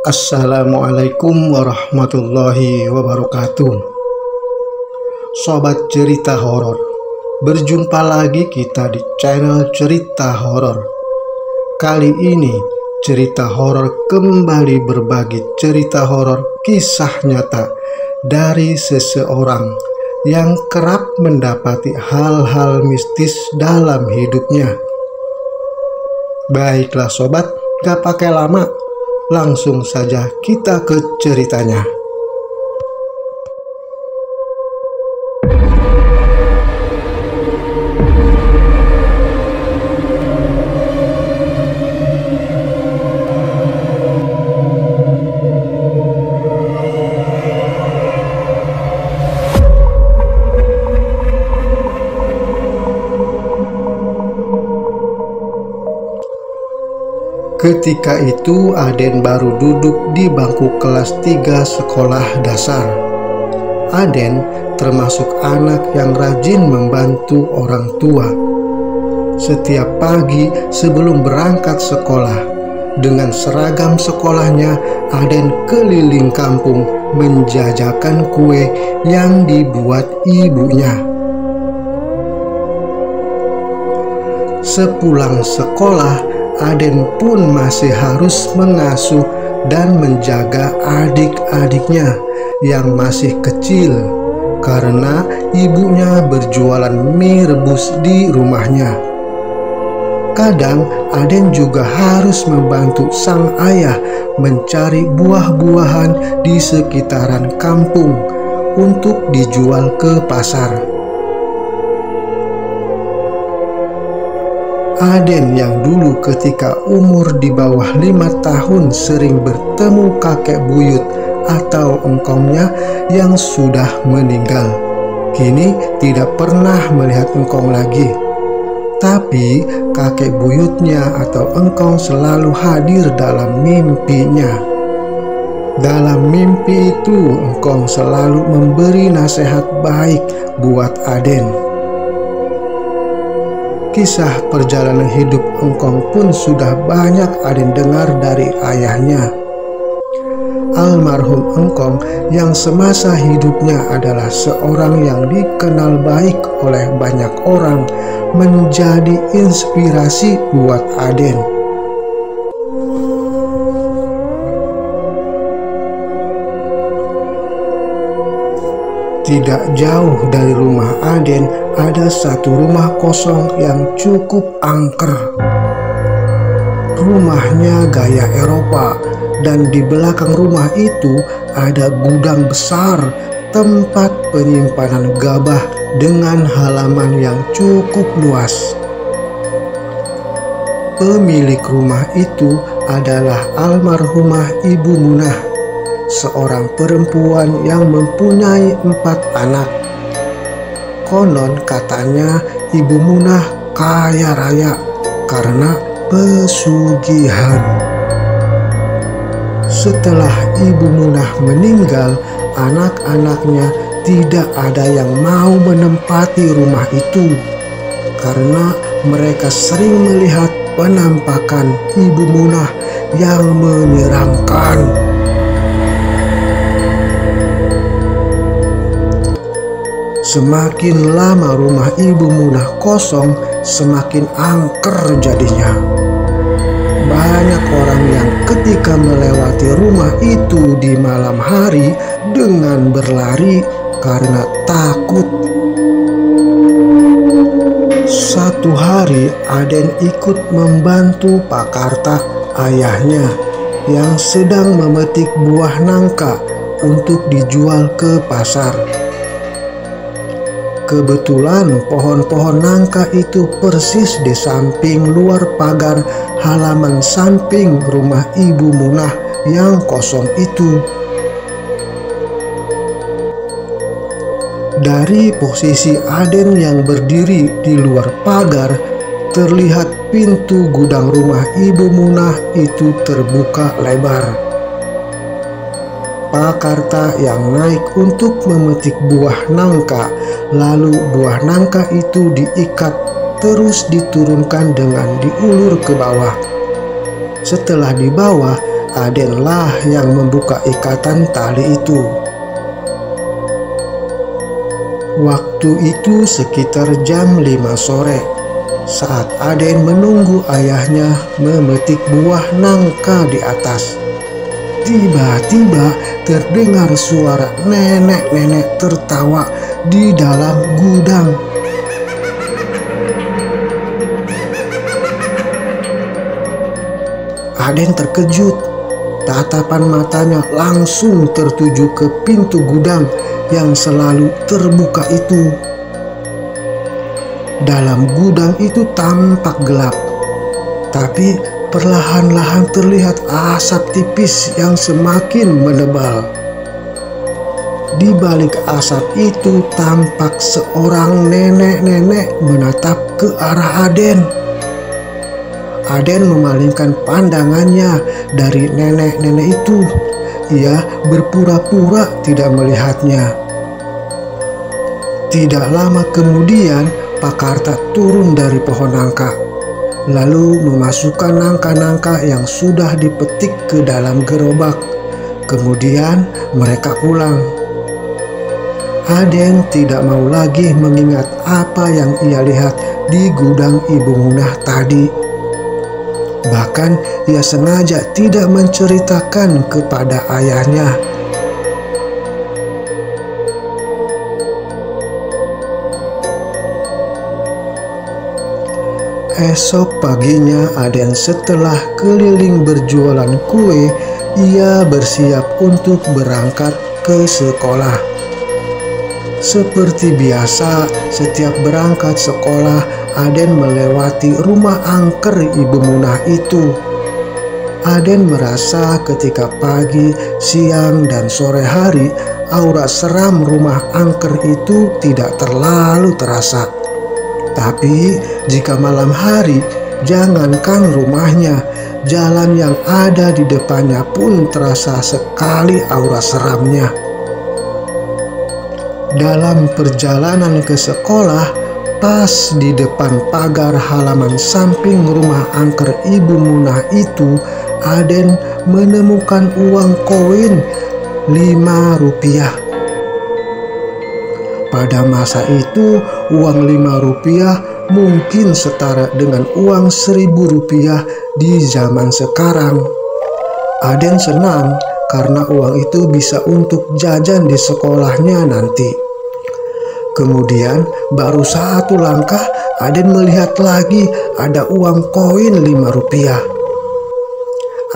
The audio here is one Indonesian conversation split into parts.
Assalamualaikum warahmatullahi wabarakatuh. Sobat cerita horor, berjumpa lagi kita di channel cerita horor. Kali ini cerita horor kembali berbagi cerita horor kisah nyata dari seseorang yang kerap mendapati hal-hal mistis dalam hidupnya. Baiklah sobat, gak pakai lama, langsung saja kita ke ceritanya. Ketika itu Aden baru duduk di bangku kelas 3 sekolah dasar. Aden termasuk anak yang rajin membantu orang tua. Setiap pagi sebelum berangkat sekolah, dengan seragam sekolahnya, Aden keliling kampung menjajakan kue yang dibuat ibunya. Sepulang sekolah, Aden pun masih harus mengasuh dan menjaga adik-adiknya yang masih kecil karena ibunya berjualan mie rebus di rumahnya. Kadang Aden juga harus membantu sang ayah mencari buah-buahan di sekitaran kampung untuk dijual ke pasar. Aden yang dulu ketika umur di bawah 5 tahun sering bertemu kakek buyut atau engkongnya yang sudah meninggal, kini tidak pernah melihat engkong lagi. Tapi kakek buyutnya atau engkong selalu hadir dalam mimpinya. Dalam mimpi itu engkong selalu memberi nasihat baik buat Aden. Kisah perjalanan hidup engkong pun sudah banyak Aden dengar dari ayahnya. Almarhum engkong yang semasa hidupnya adalah seorang yang dikenal baik oleh banyak orang menjadi inspirasi buat Aden. Tidak jauh dari rumah Aden ada satu rumah kosong yang cukup angker. Rumahnya gaya Eropa dan di belakang rumah itu ada gudang besar tempat penyimpanan gabah dengan halaman yang cukup luas. Pemilik rumah itu adalah almarhumah Ibu Munah, seorang perempuan yang mempunyai 4 anak. Konon katanya Ibu Munah kaya raya karena pesugihan. Setelah Ibu Munah meninggal, anak-anaknya tidak ada yang mau menempati rumah itu karena mereka sering melihat penampakan Ibu Munah yang menyeramkan. Semakin lama rumah Ibu Munah kosong, semakin angker jadinya. Banyak orang yang ketika melewati rumah itu di malam hari dengan berlari karena takut. Satu hari Aden ikut membantu Pak Karta, ayahnya, yang sedang memetik buah nangka untuk dijual ke pasar. Kebetulan pohon-pohon nangka itu persis di samping luar pagar halaman samping rumah Ibu Munah yang kosong itu. Dari posisi Aden yang berdiri di luar pagar, terlihat pintu gudang rumah Ibu Munah itu terbuka lebar. Pak Karta yang naik untuk memetik buah nangka, lalu buah nangka itu diikat terus diturunkan dengan diulur ke bawah. Setelah di bawah, Adenlah yang membuka ikatan tali itu. Waktu itu sekitar jam 5 sore, saat Aden menunggu ayahnya memetik buah nangka di atas. Tiba-tiba terdengar suara nenek-nenek tertawa di dalam gudang. Aden terkejut. Tatapan matanya langsung tertuju ke pintu gudang yang selalu terbuka itu. Dalam gudang itu tampak gelap, tapi perlahan-lahan terlihat asap tipis yang semakin menebal. Di balik asap itu tampak seorang nenek-nenek menatap ke arah Aden. Aden memalingkan pandangannya dari nenek-nenek itu. Ia berpura-pura tidak melihatnya. Tidak lama kemudian, Pak Karta turun dari pohon nangka, lalu memasukkan nangka-nangka yang sudah dipetik ke dalam gerobak. Kemudian mereka pulang. Aden tidak mau lagi mengingat apa yang ia lihat di gudang Ibu Munah tadi. Bahkan ia sengaja tidak menceritakan kepada ayahnya. Esok paginya, Aden setelah keliling berjualan kue, ia bersiap untuk berangkat ke sekolah. Seperti biasa, setiap berangkat sekolah, Aden melewati rumah angker Ibu Munah itu. Aden merasa ketika pagi, siang, dan sore hari, aura seram rumah angker itu tidak terlalu terasa. Tapi jika malam hari, jangankan rumahnya, jalan yang ada di depannya pun terasa sekali aura seramnya. Dalam perjalanan ke sekolah, pas di depan pagar halaman samping rumah angker Ibu Munah itu, Aden menemukan uang koin 5 rupiah. Pada masa itu, uang 5 rupiah mungkin setara dengan uang 1.000 rupiah di zaman sekarang. Aden senang karena uang itu bisa untuk jajan di sekolahnya nanti. Kemudian baru satu langkah, Aden melihat lagi ada uang koin 5 rupiah.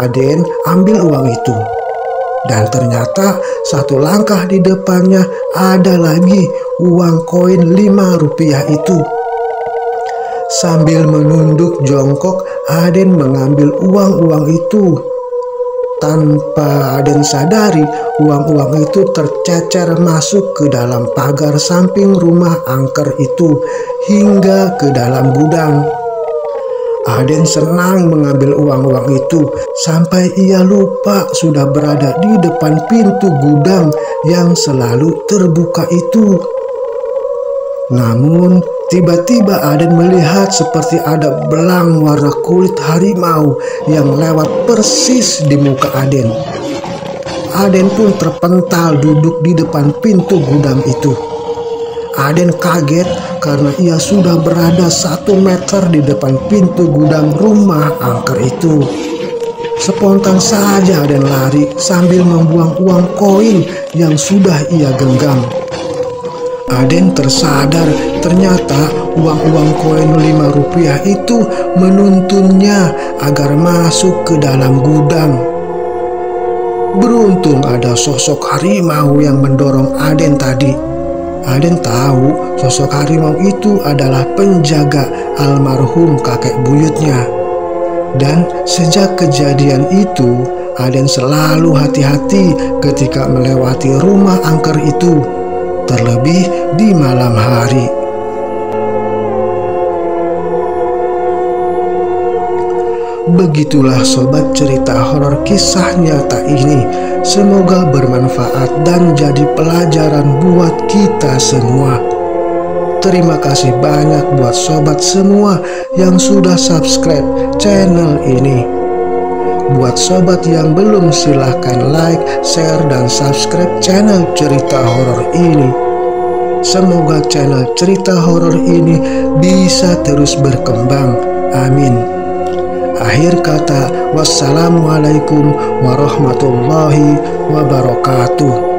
Aden ambil uang itu, dan ternyata satu langkah di depannya ada lagi uang koin 5 rupiah itu. Sambil menunduk jongkok, Aden mengambil uang-uang itu. Tanpa Aden sadari, uang-uang itu tercecer masuk ke dalam pagar samping rumah angker itu hingga ke dalam gudang. Aden senang mengambil uang-uang itu sampai ia lupa sudah berada di depan pintu gudang yang selalu terbuka itu. Namun tiba-tiba Aden melihat seperti ada belang warna kulit harimau yang lewat persis di muka Aden. Aden pun terpental duduk di depan pintu gudang itu. Aden kaget karena ia sudah berada 1 meter di depan pintu gudang rumah angker itu. Spontan saja Aden lari sambil membuang uang koin yang sudah ia genggam. Aden tersadar ternyata uang-uang koin 5 rupiah itu menuntunnya agar masuk ke dalam gudang. Beruntung ada sosok harimau yang mendorong Aden tadi. Aden tahu sosok harimau itu adalah penjaga almarhum kakek buyutnya. Dan sejak kejadian itu, Aden selalu hati-hati ketika melewati rumah angker itu, terlebih di malam hari. Begitulah sobat cerita horor kisah nyata ini. Semoga bermanfaat dan jadi pelajaran buat kita semua. Terima kasih banyak buat sobat semua yang sudah subscribe channel ini. Buat sobat yang belum, silahkan like, share, dan subscribe channel cerita horor ini. Semoga channel cerita horor ini bisa terus berkembang. Amin. Akhir kata, wassalamualaikum warahmatullahi wabarakatuh.